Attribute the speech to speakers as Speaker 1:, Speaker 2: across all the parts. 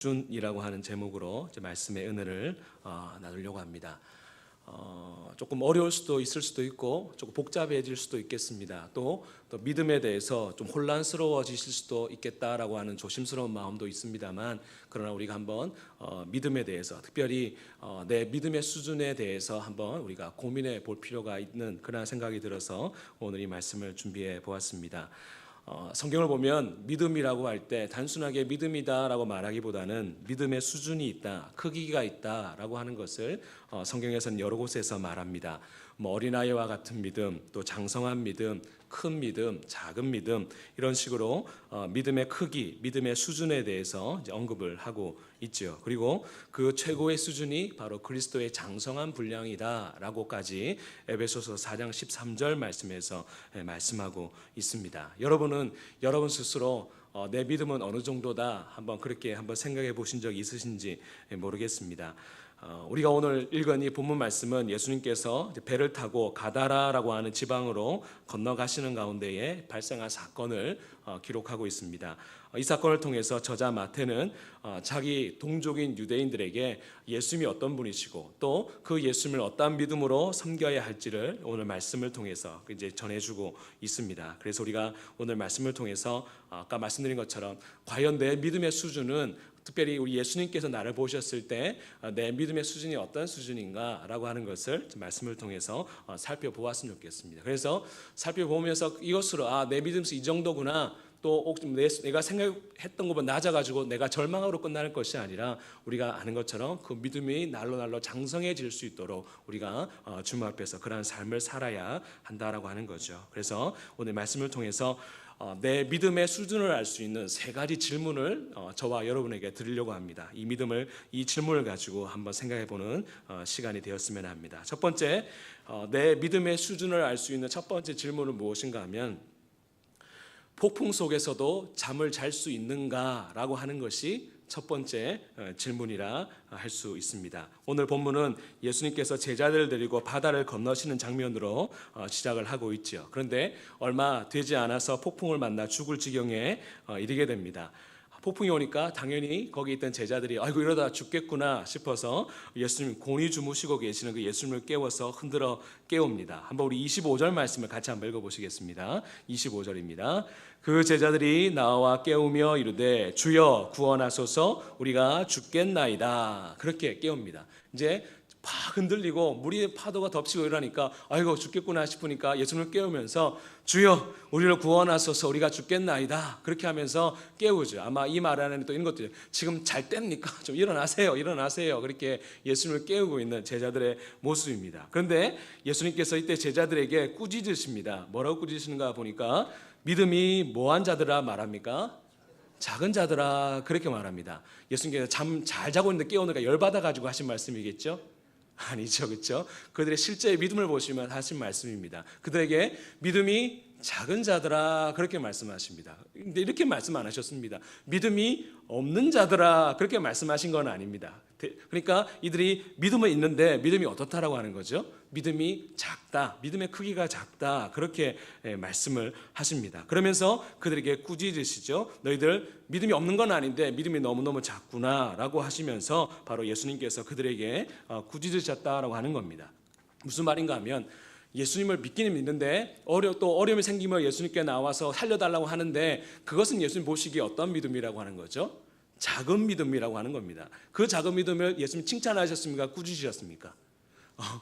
Speaker 1: 수준이라고 하는 제목으로 이제 말씀의 은혜를 나누려고 합니다. 조금 어려울 수도 있을 수도 있고 조금 복잡해질 수도 있겠습니다. 또 믿음에 대해서 좀 혼란스러워지실 수도 있겠다라고 하는 조심스러운 마음도 있습니다만, 그러나 우리가 한번 믿음에 대해서, 특별히 내 믿음의 수준에 대해서 한번 우리가 고민해 볼 필요가 있는 그런 생각이 들어서 오늘 이 말씀을 준비해 보았습니다. 성경을 보면 믿음이라고 할 때 단순하게 믿음이다라고 말하기보다는 믿음의 수준이 있다, 크기가 있다라고 하는 것을 성경에서는 여러 곳에서 말합니다. 어린아이와 같은 믿음, 또 장성한 믿음, 큰 믿음, 작은 믿음, 이런 식으로 믿음의 크기, 믿음의 수준에 대해서 이제 언급을 하고 있죠. 그리고 그 최고의 수준이 바로 그리스도의 장성한 분량이다라고까지 에베소서 4장 13절 말씀에서 말씀하고 있습니다. 여러분은 여러분 스스로 내 믿음은 어느 정도다 한번 그렇게 한번 생각해 보신 적이 있으신지 모르겠습니다. 우리가 오늘 읽은 이 본문 말씀은 예수님께서 배를 타고 가다라라고 하는 지방으로 건너가시는 가운데에 발생한 사건을 기록하고 있습니다. 이 사건을 통해서 저자 마태는 자기 동족인 유대인들에게 예수님이 어떤 분이시고 또 그 예수님을 어떠한 믿음으로 섬겨야 할지를 오늘 말씀을 통해서 이제 전해주고 있습니다. 그래서 우리가 오늘 말씀을 통해서 아까 말씀드린 것처럼 과연 내 믿음의 수준은, 특별히 우리 예수님께서 나를 보셨을 때 내 믿음의 수준이 어떤 수준인가라고 하는 것을 말씀을 통해서 살펴보았으면 좋겠습니다. 그래서 살펴보면서 이것으로 내 믿음이 이 정도구나, 또 내가 생각했던 것보다 낮아가지고 내가 절망으로 끝날 것이 아니라 우리가 아는 것처럼 그 믿음이 날로 장성해질 수 있도록 우리가 주님 앞에서 그러한 삶을 살아야 한다라고 하는 거죠. 그래서 오늘 말씀을 통해서 내 믿음의 수준을 알 수 있는 세 가지 질문을 저와 여러분에게 드리려고 합니다. 이 질문을 가지고 한번 생각해보는 시간이 되었으면 합니다. 첫 번째, 내 믿음의 수준을 알 수 있는 첫 번째 질문은 무엇인가 하면, 폭풍 속에서도 잠을 잘 수 있는가라고 하는 것이 첫 번째 질문이라 할 수 있습니다. 오늘 본문은 예수님께서 제자들을 데리고 바다를 건너시는 장면으로 시작을 하고 있죠. 그런데 얼마 되지 않아서 폭풍을 만나 죽을 지경에 이르게 됩니다. 폭풍이 오니까 당연히 거기 있던 제자들이 아이고 이러다 죽겠구나 싶어서 예수님 곤히 주무시고 계시는 그 예수님을 깨워서 흔들어 깨웁니다. 한번 우리 25절 말씀을 같이 한번 읽어보시겠습니다. 25절입니다. 그 제자들이 나와 깨우며 이르되 주여 구원하소서 우리가 죽겠나이다. 그렇게 깨웁니다. 이제 팍 흔들리고 물이 파도가 덮치고 이러니까 아이고 죽겠구나 싶으니까 예수님을 깨우면서 주여 우리를 구원하소서 우리가 죽겠나이다. 그렇게 하면서 깨우죠. 아마 이 말 안에는 또 이런 것들, 지금 잘 때입니까? 좀 일어나세요. 그렇게 예수님을 깨우고 있는 제자들의 모습입니다. 그런데 예수님께서 이때 제자들에게 꾸짖으십니다. 뭐라고 꾸짖으시는가 보니까 믿음이 뭐한 자들아 말합니까? 작은 자들아, 그렇게 말합니다. 예수님께서 잠 잘 자고 있는데 깨우니까 열받아가지고 하신 말씀이겠죠? 아니죠, 그렇죠? 그들의 실제 믿음을 보시면 하신 말씀입니다. 그들에게 믿음이 작은 자들아, 그렇게 말씀하십니다. 근데 이렇게 말씀 안 하셨습니다. 믿음이 없는 자들아, 그렇게 말씀하신 건 아닙니다. 그러니까 이들이 믿음은 있는데 믿음이 어떻다라고 하는 거죠? 믿음이 작다, 믿음의 크기가 작다, 그렇게 말씀을 하십니다. 그러면서 그들에게 꾸짖으시죠. 너희들 믿음이 없는 건 아닌데 믿음이 너무너무 작구나 라고 하시면서 바로 예수님께서 그들에게 꾸짖으셨다라고 하는 겁니다. 무슨 말인가 하면, 예수님을 믿기는 믿는데 또 어려움이 생기면 예수님께 나와서 살려달라고 하는데 그것은 예수님 보시기에 어떤 믿음이라고 하는 거죠? 작은 믿음이라고 하는 겁니다. 그 작은 믿음을 예수님 칭찬하셨습니까? 꾸짖으셨습니까?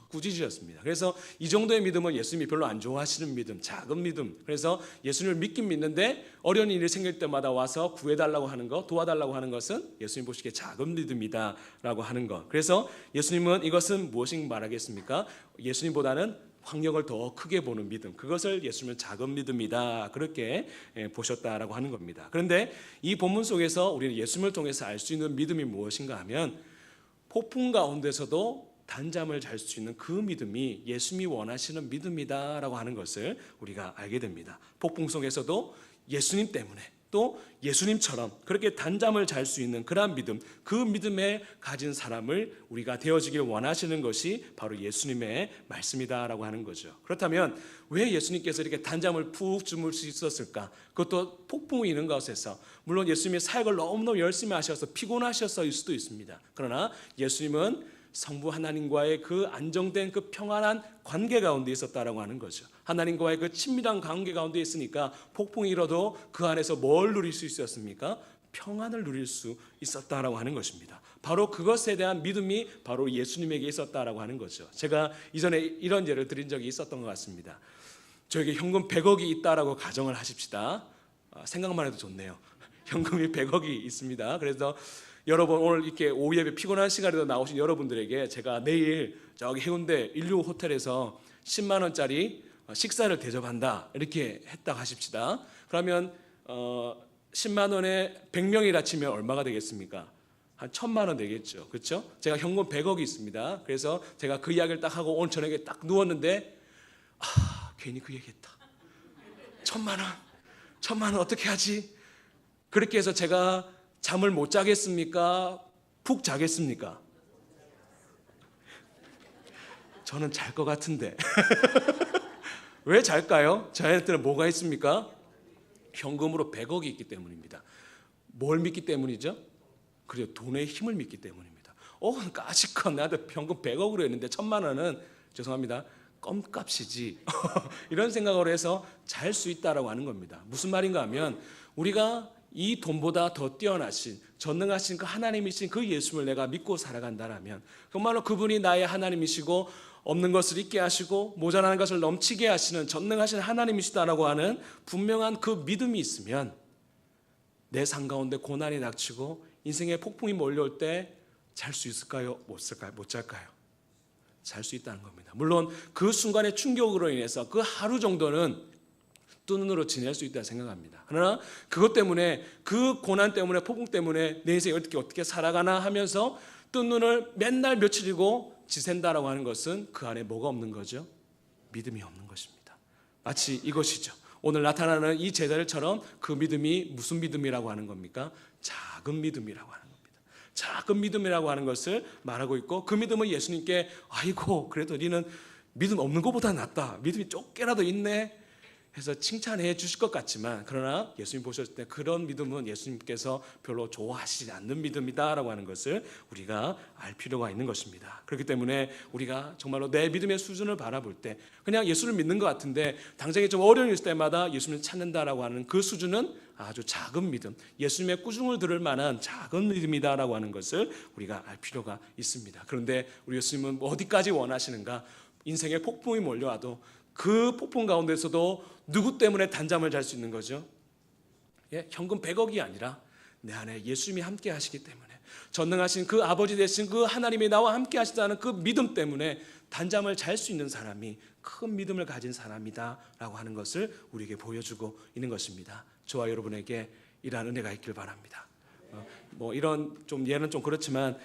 Speaker 1: 꾸짖으셨습니다. 그래서 이 정도의 믿음은 예수님이 별로 안 좋아하시는 믿음, 작은 믿음. 그래서 예수님을 믿긴 믿는데 어려운 일이 생길 때마다 와서 구해달라고 하는 것, 도와달라고 하는 것은 예수님 보시기에 작은 믿음이다라고 하는 것. 그래서 예수님은 이것은 무엇인 말하겠습니까? 예수님보다는 환경을 더 크게 보는 믿음, 그것을 예수님은 작은 믿음이다, 그렇게 보셨다라고 하는 겁니다. 그런데 이 본문 속에서 우리는 예수님을 통해서 알 수 있는 믿음이 무엇인가 하면, 폭풍 가운데서도 단잠을 잘 수 있는 그 믿음이 예수님이 원하시는 믿음이다라고 하는 것을 우리가 알게 됩니다. 폭풍 속에서도 예수님 때문에, 또 예수님처럼 그렇게 단잠을 잘 수 있는 그러한 믿음, 그 믿음에 가진 사람을 우리가 되어지길 원하시는 것이 바로 예수님의 말씀이다라고 하는 거죠. 그렇다면 왜 예수님께서 이렇게 단잠을 푹 주무실 수 있었을까? 그것도 폭풍이 있는 것에서, 물론 예수님이 사역을 너무너무 열심히 하셔서 피곤하셔서일 수도 있습니다. 그러나 예수님은 성부 하나님과의 그 안정된 그 평안한 관계 가운데 있었다라고 하는 거죠. 하나님과의 그 친밀한 관계 가운데 있으니까 폭풍이 일어도 그 안에서 뭘 누릴 수 있었습니까? 평안을 누릴 수 있었다라고 하는 것입니다. 바로 그것에 대한 믿음이 바로 예수님에게 있었다라고 하는 거죠. 제가 이전에 이런 예를 드린 적이 있었던 것 같습니다. 저에게 현금 100억이 있다라고 가정을 하십시다. 생각만 해도 좋네요. 현금이 100억이 있습니다. 그래서 여러분, 오늘 이렇게 오후 예배 피곤한 시간에도 나오신 여러분들에게 제가 내일 저기 해운대 인류 호텔에서 10만 원짜리 식사를 대접한다 이렇게 했다 하십시다. 그러면 10만 원에 100명이라 치면 얼마가 되겠습니까? 한 1000만 원 되겠죠. 그렇죠? 제가 현금 100억이 있습니다. 그래서 제가 그 이야기를 딱 하고 오늘 저녁에 딱 누웠는데 괜히 그 얘기했다. 1000만 원 어떻게 하지? 그렇게 해서 제가 잠을 못 자겠습니까? 푹 자겠습니까? 저는 잘 것 같은데. 왜 잘까요? 저한테는 뭐가 있습니까? 현금으로 100억이 있기 때문입니다. 뭘 믿기 때문이죠? 그래요, 돈의 힘을 믿기 때문입니다. 까짓건 나한테 현금 100억으로 했는데 1000만 원은 죄송합니다, 껌값이지. 이런 생각으로 해서 잘 수 있다라고 하는 겁니다. 무슨 말인가 하면 우리가 이 돈보다 더 뛰어나신 전능하신 그 하나님이신 그 예수를 내가 믿고 살아간다라면, 정말로 그분이 나의 하나님이시고 없는 것을 있게 하시고 모자라는 것을 넘치게 하시는 전능하신 하나님이시다라고 하는 분명한 그 믿음이 있으면 내 삶 가운데 고난이 닥치고 인생의 폭풍이 몰려올 때 잘 수 있을까요? 못 잘까요? 잘 수 있다는 겁니다. 물론 그 순간의 충격으로 인해서 그 하루 정도는 뜬 눈으로 지낼 수 있다 생각합니다. 그러나 그것 때문에, 그 고난 때문에, 폭풍 때문에 내 인생이 어떻게 살아가나 하면서 뜬 눈을 맨날 며칠이고 지샌다라고 하는 것은 그 안에 뭐가 없는 거죠? 믿음이 없는 것입니다. 마치 이것이죠. 오늘 나타나는 이 제자들처럼 그 믿음이 무슨 믿음이라고 하는 겁니까? 작은 믿음이라고 하는 겁니다. 작은 믿음이라고 하는 것을 말하고 있고, 그 믿음은 예수님께 아이고 그래도 너는 믿음 없는 것보다 낫다, 믿음이 조금이라도 있네 해서 칭찬해 주실 것 같지만, 그러나 예수님 보셨을 때 그런 믿음은 예수님께서 별로 좋아하시지 않는 믿음이다라고 하는 것을 우리가 알 필요가 있는 것입니다. 그렇기 때문에 우리가 정말로 내 믿음의 수준을 바라볼 때 그냥 예수를 믿는 것 같은데 당장에 좀 어려움이 있을 때마다 예수님을 찾는다라고 하는 그 수준은 아주 작은 믿음, 예수님의 꾸중을 들을 만한 작은 믿음이다라고 하는 것을 우리가 알 필요가 있습니다. 그런데 우리 예수님은 어디까지 원하시는가? 인생의 폭풍이 몰려와도 그 폭풍 가운데서도 누구 때문에 단잠을 잘 수 있는 거죠? 현금 100억이 아니라 내 안에 예수님이 함께 하시기 때문에, 전능하신 그 아버지 되신 그 하나님이 나와 함께 하시다는 그 믿음 때문에 단잠을 잘 수 있는 사람이 큰 믿음을 가진 사람이다라고 하는 것을 우리에게 보여주고 있는 것입니다. 저와 여러분에게 이러한 은혜가 있길 바랍니다. 이런 좀 예는 좀 그렇지만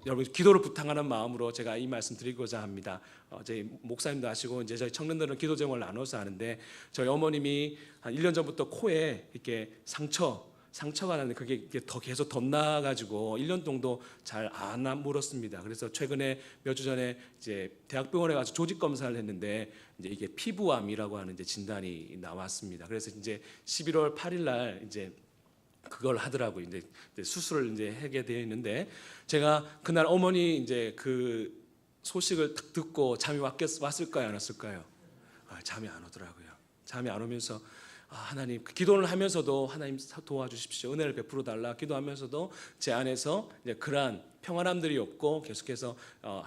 Speaker 1: 여러분 기도를 부탁하는 마음으로 제가 이 말씀 드리고자 합니다. 저희 목사님도 아시고 이제 저희 청년들은 기도 제목을 나눠서 하는데, 저희 어머님이 한 1년 전부터 코에 이렇게 상처가 나는데 그게 더 계속 덧나가지고 1년 정도 잘 안 물었습니다. 그래서 최근에 몇 주 전에 이제 대학병원에 가서 조직 검사를 했는데 이제 이게 피부암이라고 하는 이제 진단이 나왔습니다. 그래서 이제 11월 8일 날 이제 그걸 하더라고요. 이제 수술을 이제 하게 되어 있는데, 제가 그날 어머니 이제 그 소식을 딱 듣고 잠이 왔을까요, 안 왔을까요? 잠이 안 오더라고요. 잠이 안 오면서 하나님, 기도를 하면서도 하나님 도와주십시오, 은혜를 베풀어 달라 기도하면서도 제 안에서 이제 그러한 평안함들이 없고 계속해서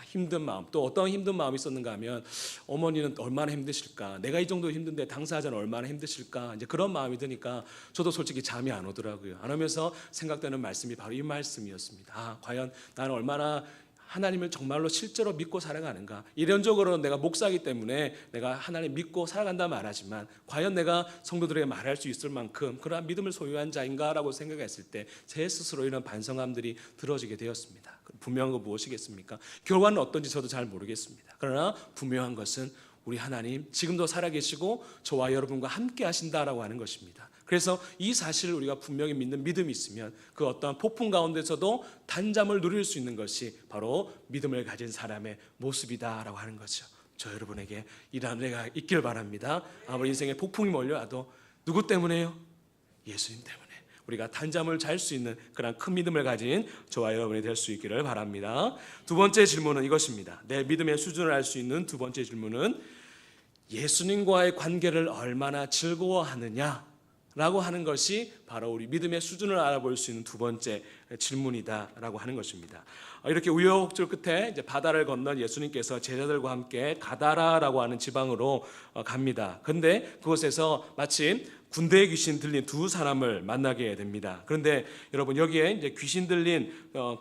Speaker 1: 힘든 마음, 또 어떤 힘든 마음이 있었는가 하면 어머니는 얼마나 힘드실까, 내가 이 정도 힘든데 당사자는 얼마나 힘드실까, 이제 그런 마음이 드니까 저도 솔직히 잠이 안 오더라고요. 안 오면서 생각되는 말씀이 바로 이 말씀이었습니다. 과연 나는 얼마나 하나님을 정말로 실제로 믿고 살아가는가. 이론적으로는 내가 목사이기 때문에 내가 하나님 믿고 살아간다 말하지만, 과연 내가 성도들에게 말할 수 있을 만큼 그러한 믿음을 소유한 자인가라고 생각했을 때 제 스스로 이런 반성함들이 들어지게 되었습니다. 분명한 건 무엇이겠습니까? 결과는 어떤지 저도 잘 모르겠습니다. 그러나 분명한 것은 우리 하나님 지금도 살아계시고 저와 여러분과 함께 하신다라고 하는 것입니다. 그래서 이 사실을 우리가 분명히 믿는 믿음이 있으면 그 어떠한 폭풍 가운데서도 단잠을 누릴 수 있는 것이 바로 믿음을 가진 사람의 모습이다라고 하는 거죠. 저 여러분에게 이런 은혜가 있길 바랍니다. 아무리 인생에 폭풍이 몰려와도 누구 때문에요? 예수님 때문에 우리가 단잠을 잘 수 있는 그런 큰 믿음을 가진 저와 여러분이 될 수 있기를 바랍니다. 두 번째 질문은 이것입니다. 내 믿음의 수준을 알 수 있는 두 번째 질문은 예수님과의 관계를 얼마나 즐거워하느냐 라고 하는 것이 바로 우리 믿음의 수준을 알아볼 수 있는 두 번째 질문이다라고 하는 것입니다. 이렇게 우여곡절 끝에 이제 바다를 건넌 예수님께서 제자들과 함께 가다라라고 하는 지방으로 갑니다. 그런데 그곳에서 마침 군대의 귀신 들린 두 사람을 만나게 됩니다. 그런데 여러분 여기에 이제 귀신 들린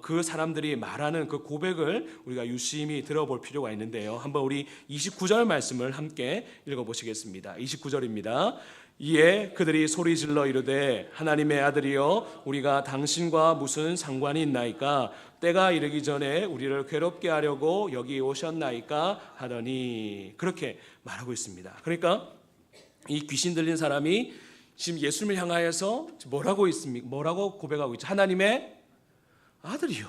Speaker 1: 그 사람들이 말하는 그 고백을 우리가 유심히 들어볼 필요가 있는데요. 한번 우리 29절 말씀을 함께 읽어보시겠습니다. 29절입니다. 이에 그들이 소리질러 이르되 하나님의 아들이여 우리가 당신과 무슨 상관이 있나이까 때가 이르기 전에 우리를 괴롭게 하려고 여기 오셨나이까 하더니 그렇게 말하고 있습니다. 그러니까 이 귀신 들린 사람이 지금 예수님을 향하여서 뭐라고 있습니까? 뭐라고 고백하고 있죠? 하나님의 아들이요.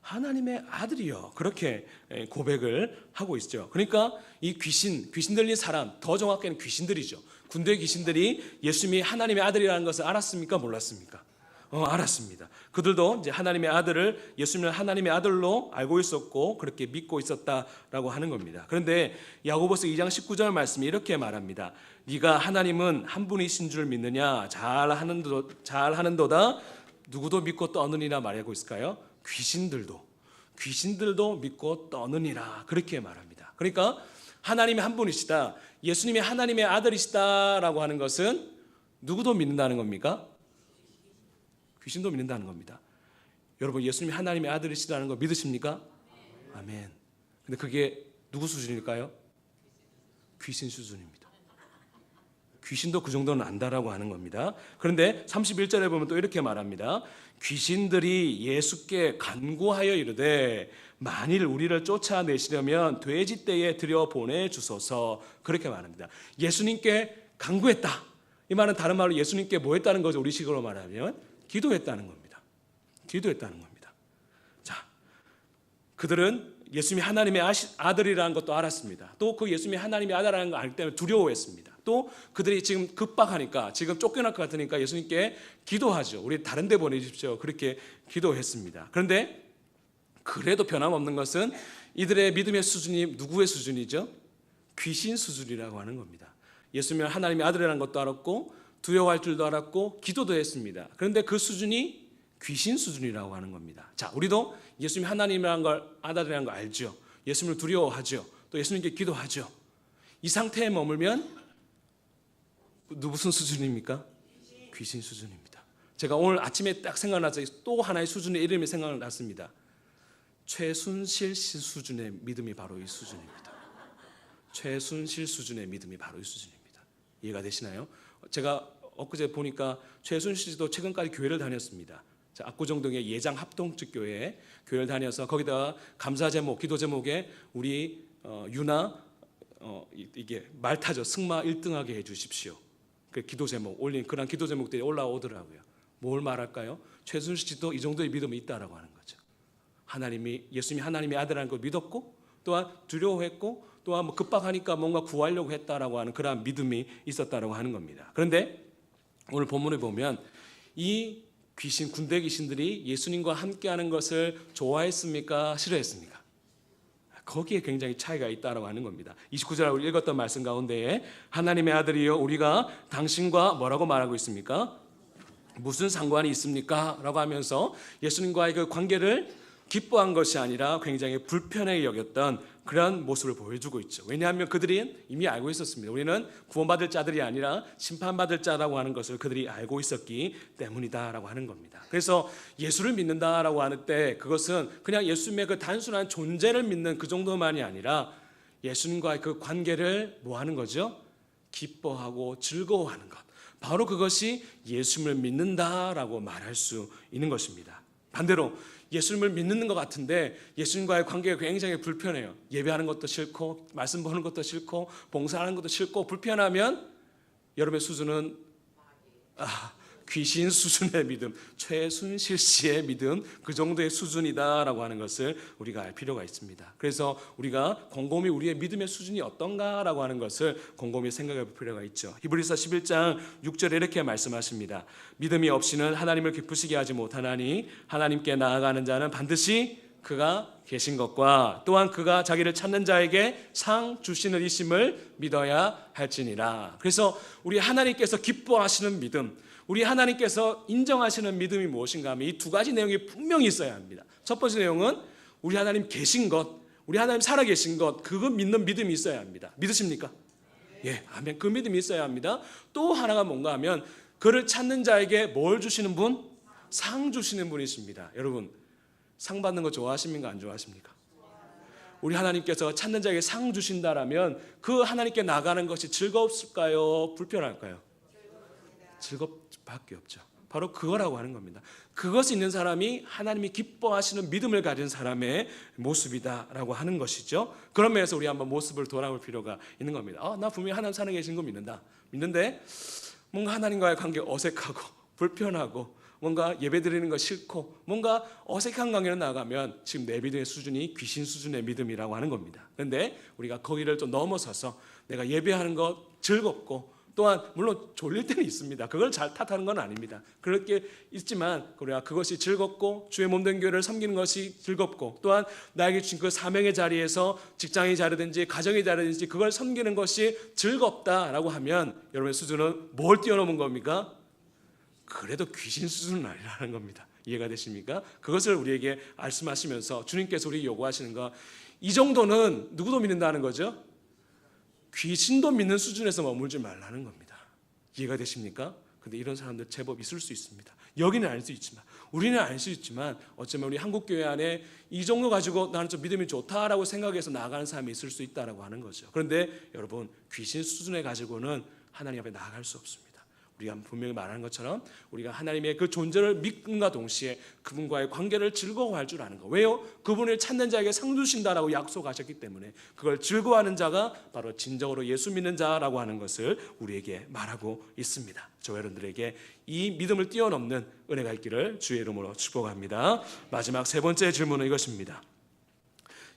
Speaker 1: 하나님의 아들이요. 그렇게 고백을 하고 있죠. 그러니까 이 귀신 들린 사람, 더 정확하게는 귀신들이죠. 군대 귀신들이 예수님이 하나님의 아들이라는 것을 알았습니까? 몰랐습니까? 알았습니다. 그들도 이제 하나님의 아들을 예수님을 하나님의 아들로 알고 있었고 그렇게 믿고 있었다라고 하는 겁니다. 그런데 야고보서 2장 19절 말씀이 이렇게 말합니다. 네가 하나님은 한 분이신 줄 믿느냐? 잘하는도다. 누구도 믿고 떠느니라 말하고 있을까요? 귀신들도 믿고 떠느니라 그렇게 말합니다. 그러니까 하나님이 한 분이시다. 예수님이 하나님의 아들이시다라고 하는 것은 누구도 믿는다는 겁니까? 귀신도 믿는다는 겁니다. 여러분 예수님이 하나님의 아들이시다는 거 믿으십니까? 아멘. 근데 그게 누구 수준일까요? 귀신 수준입니다. 귀신도 그 정도는 안다라고 하는 겁니다. 그런데 31절에 보면 또 이렇게 말합니다. 귀신들이 예수께 간구하여 이르되 만일 우리를 쫓아내시려면 돼지떼에 들여보내 주소서 그렇게 말합니다. 예수님께 간구했다. 이 말은 다른 말로 예수님께 뭐 했다는 거죠? 우리식으로 말하면 기도했다는 겁니다. 기도했다는 겁니다. 자, 그들은 예수님이 하나님의 아들이라는 것도 알았습니다. 또 그 예수님이 하나님의 아들이라는 걸 알기 때문에 두려워했습니다. 또 그들이 지금 급박하니까 지금 쫓겨날 것 같으니까 예수님께 기도하죠. 우리 다른 데 보내주십시오. 그렇게 기도했습니다. 그런데 그래도 변함없는 것은 이들의 믿음의 수준이 누구의 수준이죠? 귀신 수준이라고 하는 겁니다. 예수님이 하나님의 아들이라는 것도 알았고 두려워할 줄도 알았고 기도도 했습니다. 그런데 그 수준이 귀신 수준이라고 하는 겁니다. 자, 우리도 예수님이 하나님이라는 걸 아들이라는 걸 알죠. 예수님을 두려워하죠. 또 예수님께 기도하죠. 이 상태에 머물면 무슨 수준입니까? 귀신 수준입니다. 제가 오늘 아침에 딱 생각나서 또 하나의 수준의 이름이 생각났습니다. 최순실 씨 수준의 믿음이 바로 이 수준입니다. 최순실 수준의 믿음이 바로 이 수준입니다. 이해가 되시나요? 제가 엊그제 보니까 최순실 씨도 최근까지 교회를 다녔습니다. 압구정동의 예장 합동측 교회에 교회를 다녀서 거기다가 감사 제목, 기도 제목에 우리 유나 이게 말타죠. 승마 1등하게 해주십시오. 그 기도 제목 올린 그런 기도 제목들이 올라오더라고요. 뭘 말할까요? 최순실 씨도 이 정도의 믿음이 있다라고 하는 거죠. 하나님이 예수님이 하나님의 아들이라는 걸 믿었고 또한 두려워했고 또한 뭐 급박하니까 뭔가 구하려고 했다라고 하는 그런 믿음이 있었다라고 하는 겁니다. 그런데 오늘 본문을 보면 이 군대 귀신들이 예수님과 함께하는 것을 좋아했습니까? 싫어했습니까? 거기에 굉장히 차이가 있다라고 하는 겁니다. 29절 우리 읽었던 말씀 가운데에 하나님의 아들이여 우리가 당신과 뭐라고 말하고 있습니까? 무슨 상관이 있습니까? 라고 하면서 예수님과의 그 관계를 기뻐한 것이 아니라 굉장히 불편하게 여겼던 그런 모습을 보여주고 있죠. 왜냐하면 그들이 이미 알고 있었습니다. 우리는 구원받을 자들이 아니라 심판받을 자라고 하는 것을 그들이 알고 있었기 때문이다라고 하는 겁니다. 그래서 예수를 믿는다라고 하는 때 그것은 그냥 예수님의 그 단순한 존재를 믿는 그 정도만이 아니라 예수님과의 그 관계를 뭐 하는 거죠? 기뻐하고 즐거워하는 것. 바로 그것이 예수님을 믿는다라고 말할 수 있는 것입니다. 반대로 예수님을 믿는 것 같은데 예수님과의 관계가 굉장히 불편해요. 예배하는 것도 싫고 말씀 보는 것도 싫고 봉사하는 것도 싫고 불편하면 여러분의 수준은 귀신 수준의 믿음, 최순실 씨의 믿음, 그 정도의 수준이다라고 하는 것을 우리가 알 필요가 있습니다. 그래서 우리가 곰곰이 우리의 믿음의 수준이 어떤가라고 하는 것을 곰곰이 생각해 볼 필요가 있죠. 히브리서 11장 6절에 이렇게 말씀하십니다. 믿음이 없이는 하나님을 기쁘시게 하지 못하나니 하나님께 나아가는 자는 반드시 그가 계신 것과 또한 그가 자기를 찾는 자에게 상 주시는 이심을 믿어야 할지니라. 그래서 우리 하나님께서 기뻐하시는 믿음, 우리 하나님께서 인정하시는 믿음이 무엇인가 하면 이 두 가지 내용이 분명히 있어야 합니다. 첫 번째 내용은 우리 하나님 계신 것, 우리 하나님 살아계신 것, 그거 믿는 믿음이 있어야 합니다. 믿으십니까? 예, 아멘. 그 믿음이 있어야 합니다. 또 하나가 뭔가 하면 그를 찾는 자에게 뭘 주시는 분? 상 주시는 분이십니다. 여러분, 상 받는 거 좋아하십니까? 안 좋아하십니까? 우리 하나님께서 찾는 자에게 상 주신다라면 그 하나님께 나가는 것이 즐겁을까요? 불편할까요? 즐겁밖에 없죠. 바로 그거라고 하는 겁니다. 그것이 있는 사람이 하나님이 기뻐하시는 믿음을 가진 사람의 모습이다라고 하는 것이죠. 그런 면에서 우리 한번 모습을 돌아볼 필요가 있는 겁니다. 나 분명히 하나님 살아 계신 거 믿는다. 믿는데 뭔가 하나님과의 관계 어색하고 불편하고 뭔가 예배드리는 거 싫고 뭔가 어색한 관계로 나가면 지금 내 믿음의 수준이 귀신 수준의 믿음이라고 하는 겁니다. 그런데 우리가 거기를 좀 넘어서서 내가 예배하는 거 즐겁고 또한 물론 졸릴 때는 있습니다. 그걸 잘 탓하는 건 아닙니다. 그렇게 있지만 우리가 그것이 즐겁고 주의 몸된 교회를 섬기는 것이 즐겁고 또한 나에게 주신 그 사명의 자리에서 직장의 자리든지 가정의 자리든지 그걸 섬기는 것이 즐겁다라고 하면 여러분의 수준은 뭘 뛰어넘은 겁니까? 그래도 귀신 수준은 아니라는 겁니다. 이해가 되십니까? 그것을 우리에게 말씀하시면서 주님께서 우리에게 요구하시는 거, 이 정도는 누구도 믿는다는 거죠? 귀신도 믿는 수준에서 머물지 말라는 겁니다. 이해가 되십니까? 근데 이런 사람들 제법 있을 수 있습니다. 여기는 아닐 수 있지만, 우리는 아닐 수 있지만 어쩌면 우리 한국교회 안에 이 정도 가지고 나는 좀 믿음이 좋다라고 생각해서 나아가는 사람이 있을 수 있다라고 하는 거죠. 그런데 여러분, 귀신 수준에 가지고는 하나님 앞에 나아갈 수 없습니다. 우리가 분명히 말하는 것처럼 우리가 하나님의 그 존재를 믿음과 동시에 그분과의 관계를 즐거워할 줄 아는 거. 왜요? 그분을 찾는 자에게 상 주신다라고 약속하셨기 때문에 그걸 즐거워하는 자가 바로 진정으로 예수 믿는 자라고 하는 것을 우리에게 말하고 있습니다. 저 여러분들에게 이 믿음을 뛰어넘는 은혜가 있기를 주의 이름으로 축복합니다. 마지막 세 번째 질문은 이것입니다.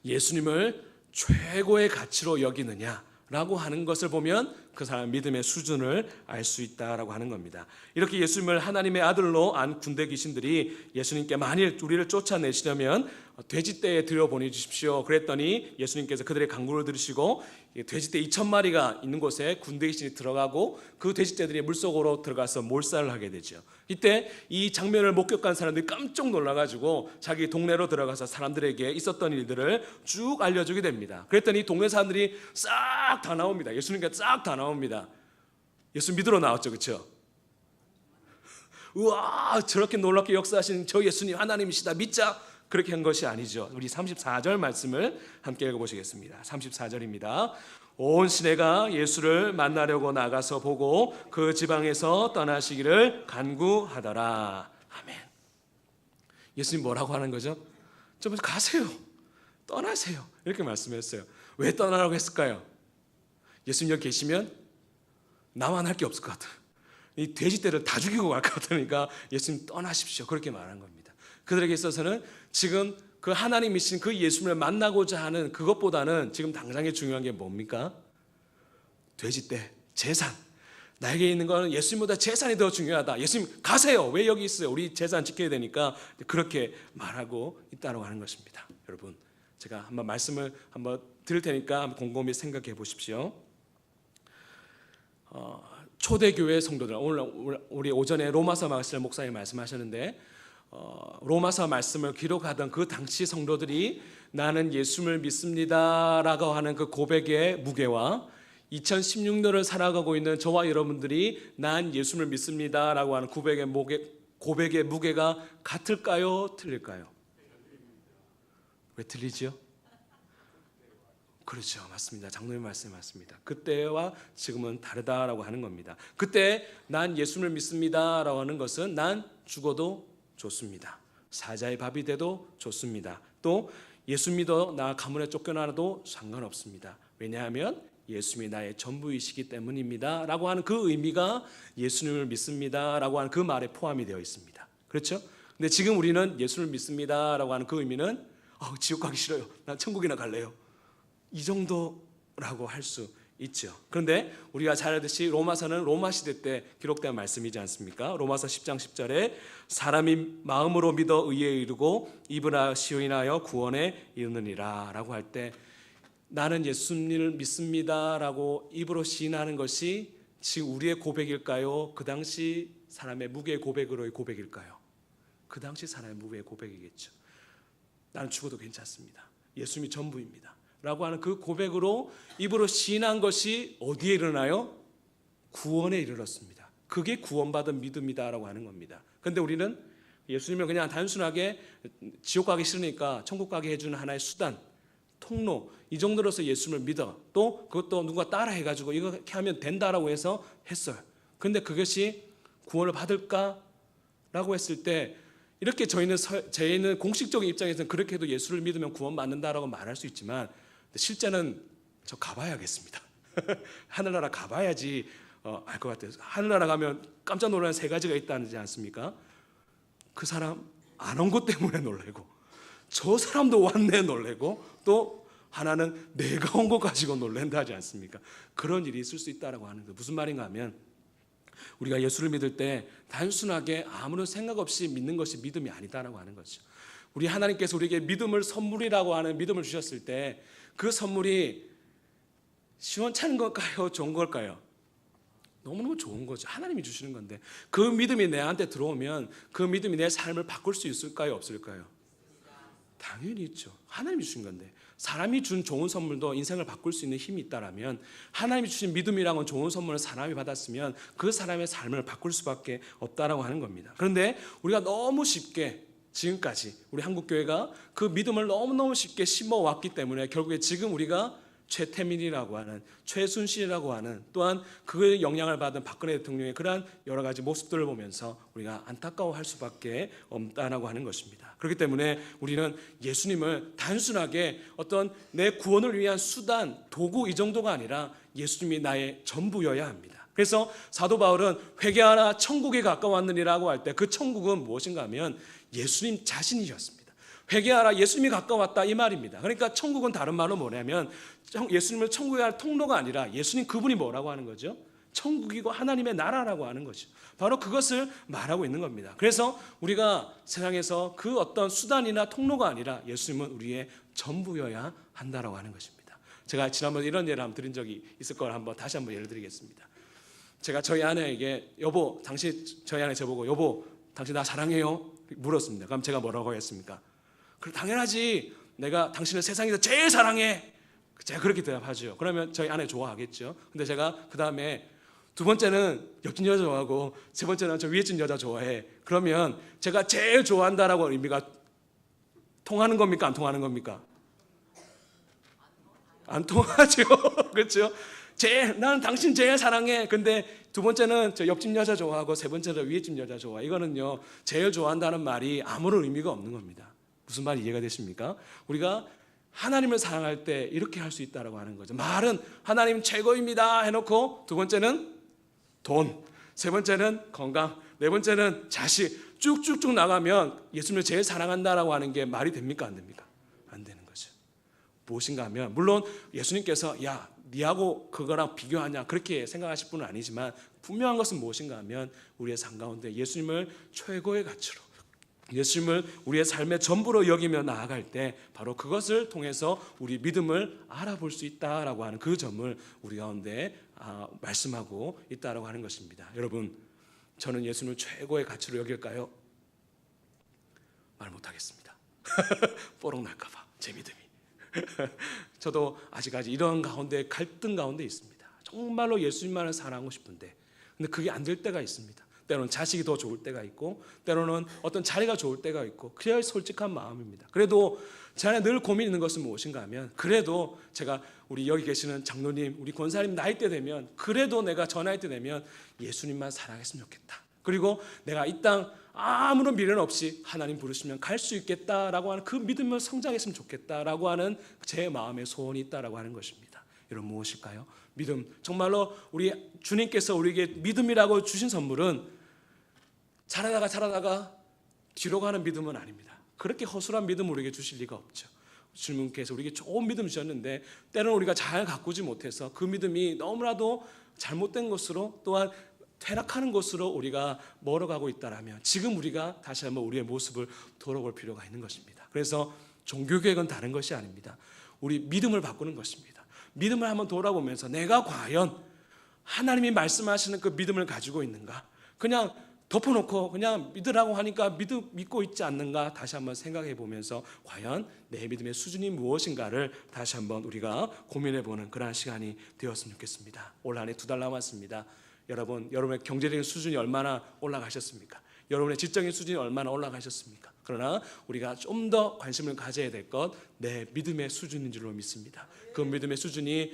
Speaker 1: 예수님을 최고의 가치로 여기느냐? 라고 하는 것을 보면 그 사람 믿음의 수준을 알 수 있다라고 하는 겁니다. 이렇게 예수님을 하나님의 아들로 안 군대 귀신들이 예수님께 만일 우리를 쫓아내시려면 돼지떼에 들여보내주십시오. 그랬더니 예수님께서 그들의 간구를 들으시고 돼지떼 2,000마리가 있는 곳에 군대 귀신이 들어가고 그 돼지떼들이 물속으로 들어가서 몰살을 하게 되죠. 이때 이 장면을 목격한 사람들이 깜짝 놀라가지고 자기 동네로 들어가서 사람들에게 있었던 일들을 쭉 알려주게 됩니다. 그랬더니 동네 사람들이 싹 다 나옵니다. 예수님께 싹 다 나옵니다. 예수 믿으러 나왔죠, 그렇죠? 우와, 저렇게 놀랍게 역사하신 저 예수님 하나님이시다, 믿자. 그렇게 한 것이 아니죠. 우리 34절 말씀을 함께 읽어보시겠습니다. 34절입니다. 온 시내가 예수를 만나려고 나가서 보고 그 지방에서 떠나시기를 간구하더라. 아멘. 예수님 뭐라고 하는 거죠? 좀 가세요, 떠나세요, 이렇게 말씀했어요. 왜 떠나라고 했을까요? 예수님 여기 계시면 나만 할 게 없을 것 같아요. 이 돼지떼를 다 죽이고 갈 것 같으니까 예수님 떠나십시오, 그렇게 말한 겁니다. 그들에게 있어서는 지금 그 하나님이신 그 예수님을 만나고자 하는 그것보다는 지금 당장에 중요한 게 뭡니까? 돼지떼, 재산. 나에게 있는 거는 예수님보다 재산이 더 중요하다. 예수님 가세요, 왜 여기 있어요? 우리 재산 지켜야 되니까. 그렇게 말하고 있다고 하는 것입니다. 여러분, 제가 한번 말씀을 한번 드릴 테니까 한번 곰곰이 생각해 보십시오. 초대교회 성도들, 오늘 우리 오전에 로마서 말씀을 목사님 말씀하셨는데 로마서 말씀을 기록하던 그 당시 성도들이 나는 예수를 믿습니다라고 하는 그 고백의 무게와 2016년을 살아가고 있는 저와 여러분들이 난 예수를 믿습니다라고 하는 고백의 무게가 같을까요? 틀릴까요? 왜 틀리죠? 그렇죠, 맞습니다. 장로님 말씀이 맞습니다. 그때와 지금은 다르다라고 하는 겁니다. 그때 난 예수를 믿습니다라고 하는 것은 난 죽어도 좋습니다. 사자의 밥이 돼도 좋습니다. 또 예수 믿어 나 가문에 쫓겨나도 상관없습니다. 왜냐하면 예수님이 나의 전부이시기 때문입니다 라고 하는 그 의미가 예수님을 믿습니다 라고 하는 그 말에 포함이 되어 있습니다. 그렇죠? 근데 지금 우리는 예수를 믿습니다 라고 하는 그 의미는 지옥 가기 싫어요, 난 천국이나 갈래요, 이 정도라고 할 수 있죠. 그런데 우리가 잘 알듯이 로마서는 로마 시대 때 기록된 말씀이지 않습니까? 로마서 10장 10절에 사람이 마음으로 믿어 의에 이르고 입으로 시인하여 구원에 이르느니라 라고 할 때, 나는 예수님을 믿습니다 라고 입으로 시인하는 것이 지금 우리의 고백일까요? 그 당시 사람의 무게의 고백으로의 고백일까요? 그 당시 사람의 무게의 고백이겠죠. 나는 죽어도 괜찮습니다, 예수님이 전부입니다 라고 하는 그 고백으로 입으로 시인한 것이 어디에 이르나요? 구원에 이르렀습니다. 그게 구원받은 믿음이다 라고 하는 겁니다. 그런데 우리는 예수님을 그냥 단순하게 지옥 가기 싫으니까 천국 가게 해주는 하나의 수단, 통로, 이 정도로서 예수님을 믿어, 또 그것도 누가 따라 해가지고 이렇게 하면 된다라고 해서 했어요. 그런데 그것이 구원을 받을까? 라고 했을 때, 이렇게 저희는 공식적인 입장에서는 그렇게 해도 예수를 믿으면 구원받는다라고 말할 수 있지만, 실제는 저 가봐야겠습니다. 하늘나라 가봐야지 알 것 같아요. 하늘나라 가면 깜짝 놀라는 세 가지가 있다지 않습니까? 그 사람 안 온 것 때문에 놀래고, 저 사람도 왔네 놀래고, 또 하나는 내가 온 거 가지고 놀랜다 하지 않습니까? 그런 일이 있을 수 있다라고 하는 거예요. 무슨 말인가 하면, 우리가 예수를 믿을 때 단순하게 아무런 생각 없이 믿는 것이 믿음이 아니다라고 하는 거죠. 우리 하나님께서 우리에게 믿음을 선물이라고 하는 믿음을 주셨을 때, 그 선물이 시원찮은 걸까요? 좋은 걸까요? 너무너무 좋은 거죠. 하나님이 주시는 건데, 그 믿음이 내한테 들어오면 그 믿음이 내 삶을 바꿀 수 있을까요? 없을까요? 당연히 있죠. 하나님이 주신 건데, 사람이 준 좋은 선물도 인생을 바꿀 수 있는 힘이 있다라면, 하나님이 주신 믿음이라는 좋은 선물을 사람이 받았으면 그 사람의 삶을 바꿀 수밖에 없다라고 하는 겁니다. 그런데 우리가 너무 쉽게 지금까지 우리 한국교회가 그 믿음을 너무너무 쉽게 심어왔기 때문에 결국에 지금 우리가 최태민이라고 하는, 최순실이라고 하는, 또한 그 영향을 받은 박근혜 대통령의 그러한 여러 가지 모습들을 보면서 우리가 안타까워할 수밖에 없다라고 하는 것입니다. 그렇기 때문에 우리는 예수님을 단순하게 어떤 내 구원을 위한 수단, 도구, 이 정도가 아니라 예수님이 나의 전부여야 합니다. 그래서 사도 바울은 회개하라 천국에 가까웠느니라고 할 때 그 천국은 무엇인가 하면 예수님 자신이셨습니다. 회개하라, 예수님이 가까웠다, 이 말입니다. 그러니까 천국은 다른 말로 뭐냐면 예수님을 천국에 갈 통로가 아니라 예수님 그분이 뭐라고 하는 거죠? 천국이고 하나님의 나라라고 하는 거죠. 바로 그것을 말하고 있는 겁니다. 그래서 우리가 세상에서 그 어떤 수단이나 통로가 아니라 예수님은 우리의 전부여야 한다라고 하는 것입니다. 제가 지난번에 이런 예를 한번 드린 적이 있을 걸 다시 한번 예를 드리겠습니다. 제가 저희 아내에게 여보, 당신, 저희 아내 저보고 여보, 당신 나 사랑해요? 물었습니다. 그럼 제가 뭐라고 하겠습니까? 당연하지, 내가 당신을 세상에서 제일 사랑해, 제가 그렇게 대답하죠. 그러면 저희 아내 좋아하겠죠. 근데 제가 그 다음에 두 번째는 옆집 여자 좋아하고 세 번째는 저 위에 집 여자 좋아해, 그러면 제가 제일 좋아한다라고 의미가 통하는 겁니까? 안 통하는 겁니까? 안 통하죠. 그렇죠? 나는 당신 제일 사랑해. 근데 두 번째는 저 옆집 여자 좋아하고 세 번째는 위에 집 여자 좋아. 이거는요, 제일 좋아한다는 말이 아무런 의미가 없는 겁니다. 무슨 말이 이해가 되십니까? 우리가 하나님을 사랑할 때 이렇게 할 수 있다라고 하는 거죠. 말은 하나님 최고입니다 해놓고 두 번째는 돈, 세 번째는 건강, 네 번째는 자식, 쭉쭉쭉 나가면 예수님을 제일 사랑한다라고 하는 게 말이 됩니까? 안 됩니까? 안 되는 거죠. 무엇인가 하면, 물론 예수님께서 야, 니하고 그거랑 비교하냐 그렇게 생각하실 분은 아니지만, 분명한 것은 무엇인가 하면 우리의 삶 가운데 예수님을 최고의 가치로, 예수님을 우리의 삶의 전부로 여기며 나아갈 때 바로 그것을 통해서 우리 믿음을 알아볼 수 있다라고 하는 그 점을 우리 가운데 말씀하고 있다라고 하는 것입니다. 여러분, 저는 예수님을 최고의 가치로 여길까요? 말 못하겠습니다. 뽀록 날까 봐, 제 믿음이. 저도 아직까지 이런 가운데, 갈등 가운데 있습니다. 정말로 예수님만을 사랑하고 싶은데, 근데 그게 안 될 때가 있습니다. 때로는 자식이 더 좋을 때가 있고, 때로는 어떤 자리가 좋을 때가 있고, 그래야 솔직한 마음입니다. 그래도 제 안에 늘 고민 있는 것은 무엇인가 하면, 그래도 제가 우리 여기 계시는 장로님, 우리 권사님 나이 때 되면, 그래도 내가 저 나이 때 되면 예수님만 사랑했으면 좋겠다. 그리고 내가 이 땅 아무런 미련 없이 하나님 부르시면 갈 수 있겠다라고 하는 그 믿음을 성장했으면 좋겠다라고 하는 제 마음의 소원이 있다라고 하는 것입니다. 여러분 무엇일까요? 믿음. 정말로 우리 주님께서 우리에게 믿음이라고 주신 선물은 자라다가 뒤로 가는 믿음은 아닙니다. 그렇게 허술한 믿음을 우리에게 주실 리가 없죠. 주님께서 우리에게 좋은 믿음 주셨는데 때로는 우리가 잘 가꾸지 못해서 그 믿음이 너무나도 잘못된 것으로 또한 퇴락하는 것으로 우리가 멀어가고 있다라면 지금 우리가 다시 한번 우리의 모습을 돌아볼 필요가 있는 것입니다. 그래서 종교개혁은 다른 것이 아닙니다. 우리 믿음을 바꾸는 것입니다. 믿음을 한번 돌아보면서 내가 과연 하나님이 말씀하시는 그 믿음을 가지고 있는가? 그냥 덮어놓고 그냥 믿으라고 하니까 믿고 있지 않는가? 다시 한번 생각해 보면서 과연 내 믿음의 수준이 무엇인가를 다시 한번 우리가 고민해 보는 그런 시간이 되었으면 좋겠습니다. 올 한 해 2달 남았습니다. 여러분의 경제적인 수준이 얼마나 올라가셨습니까? 여러분의 지적인 수준이 얼마나 올라가셨습니까? 그러나 우리가 좀 더 관심을 가져야 될 것 내 믿음의 수준인 줄로 믿습니다. 그 믿음의 수준이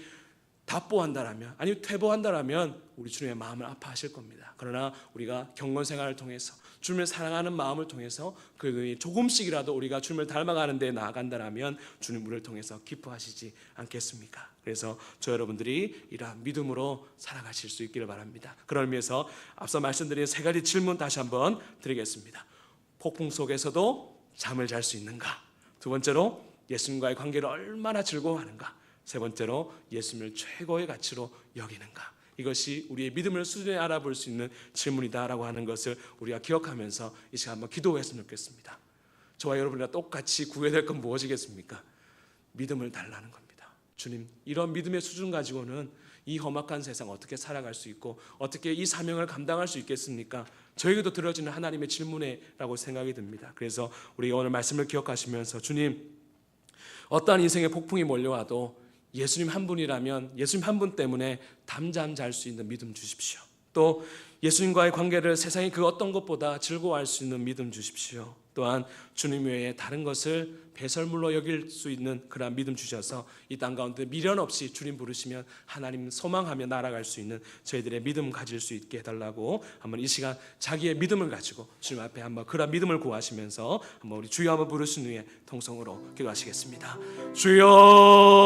Speaker 1: 답보한다라면 아니면 퇴보한다라면 우리 주님의 마음을 아파하실 겁니다. 그러나 우리가 경건 생활을 통해서 주님을 사랑하는 마음을 통해서 그 조금씩이라도 우리가 주님을 닮아가는 데 나아간다라면 주님 우리를 통해서 기뻐하시지 않겠습니까? 그래서 저 여러분들이 이러한 믿음으로 살아가실 수 있기를 바랍니다. 그걸 위해서 앞서 말씀드린 3가지 질문 다시 한번 드리겠습니다. 폭풍 속에서도 잠을 잘 수 있는가? 2번째로 예수님과의 관계를 얼마나 즐거워하는가? 3번째로 예수님을 최고의 가치로 여기는가? 이것이 우리의 믿음을 수준에 알아볼 수 있는 질문이다라고 하는 것을 우리가 기억하면서 이 시간 한번 기도했으면 좋겠습니다. 저와 여러분이랑 똑같이 구해야 될 건 무엇이겠습니까? 믿음을 달라는 겁니다. 주님, 이런 믿음의 수준 가지고는 이 험악한 세상 어떻게 살아갈 수 있고 어떻게 이 사명을 감당할 수 있겠습니까? 저에게도 들어지는 하나님의 질문이라고 생각이 듭니다. 그래서 우리 오늘 말씀을 기억하시면서 주님, 어떠한 인생의 폭풍이 몰려와도 예수님 한 분이라면 예수님 한 분 때문에 담잠 잘 수 있는 믿음 주십시오. 또 예수님과의 관계를 세상이 그 어떤 것보다 즐거워할 수 있는 믿음 주십시오. 또한 주님 외에 다른 것을 배설물로 여길 수 있는 그런 믿음 주셔서 이 땅 가운데 미련 없이 주님 부르시면 하나님 소망하며 날아갈 수 있는 저희들의 믿음 가질 수 있게 해달라고 한번 이 시간 자기의 믿음을 가지고 주님 앞에 한번 그런 믿음을 구하시면서 한번 우리 주여 한번 부르신 후에 통성으로 기도하시겠습니다. 주여.